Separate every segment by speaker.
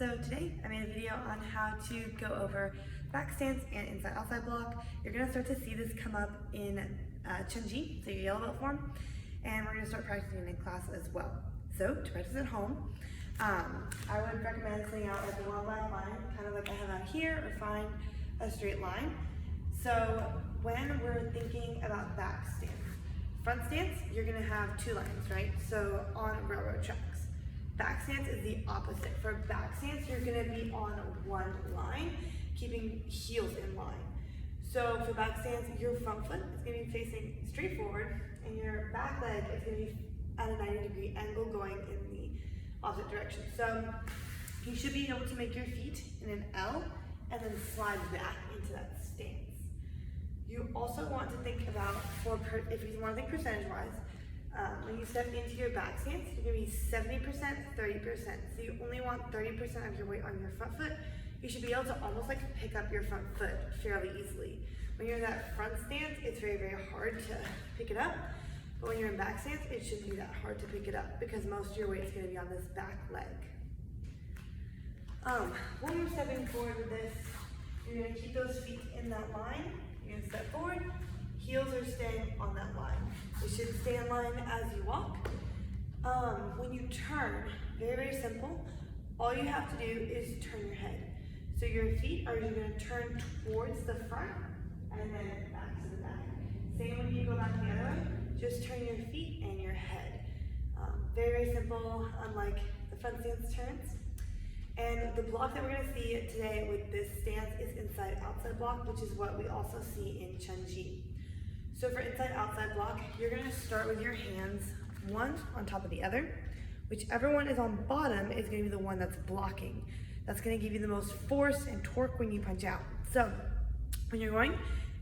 Speaker 1: So today I made a video on how to go over backstance and inside-outside block. You're going to start to see this come up in Chunji, so your yellow belt form, and we're going to start practicing in class as well. So to practice at home, I would recommend setting out like a long black line, kind of like I have out here, or find a straight line. So when we're thinking about backstance, front stance, you're going to have two lines, right? So on railroad tracks. Backstance is the opposite. For backstance, you're going to be on one line, keeping heels in line. So for backstance, your front foot is going to be facing straight forward, and your back leg is going to be at a 90-degree angle going in the opposite direction. So you should be able to make your feet in an L and then slide back into that stance. You also want to think about, if you want to think percentage-wise, when you step into your back stance, you're going to be 70%, 30%. So you only want 30% of your weight on your front foot. You should be able to almost like pick up your front foot fairly easily. When you're in that front stance, it's very, very hard to pick it up. But when you're in back stance, it shouldn't be that hard to pick it up because most of your weight is going to be on this back leg. When you're stepping forward with this, you're going to keep those feet in that line. You're going to step forward. Heels are staying on that line. You should stay in line as you walk. When you turn, very, very simple. All you have to do is turn your head. So your feet are usually going to turn towards the front and then back to the back. Same when you go back the other way. Just turn your feet and your head. Very, very simple, unlike the front stance turns. And the block that we're going to see today with this stance is inside-outside block, which is what we also see in Chunji. So for inside-outside block, you're going to start with your hands, one on top of the other. Whichever one is on bottom is going to be the one that's blocking. That's going to give you the most force and torque when you punch out. So when you're going,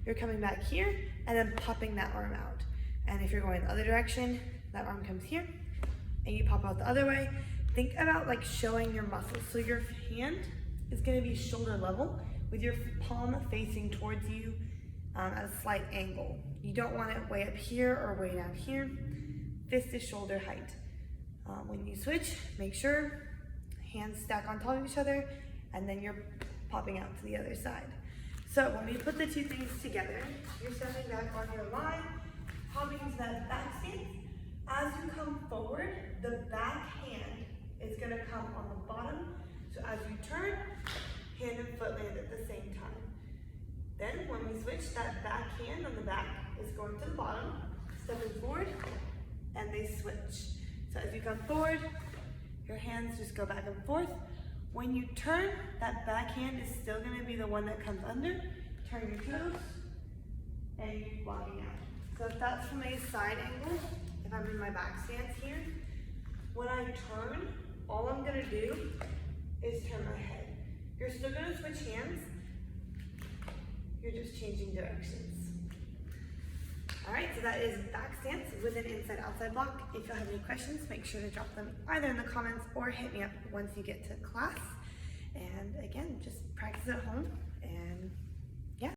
Speaker 1: you're coming back here and then popping that arm out. And if you're going the other direction, that arm comes here and you pop out the other way. Think about like showing your muscles. So your hand is going to be shoulder level with your palm facing towards you at a slight angle. You don't want it way up here or way down here. Fist is shoulder height. When you switch, make sure hands stack on top of each other and then you're popping out to the other side. So when we put the two things together, you're stepping back on your line, popping into that back stance. As you come forward, the back hand is going to come on the bottom. So as you turn, hand and foot land at the same time. Then when we switch, that back hand on the back is going to the bottom, stepping forward, and they switch. So as you come forward, your hands just go back and forth. When you turn, that back hand is still going to be the one that comes under. Turn your toes, and you're walking out. So if that's from a side angle, if I'm in my back stance here, when I turn, all I'm going to do is turn my head. You're still going to switch hands. You're just changing directions. All right, so that is backstance with an inside-outside block. If you have any questions, make sure to drop them either in the comments or hit me up once you get to class. And again, just practice at home and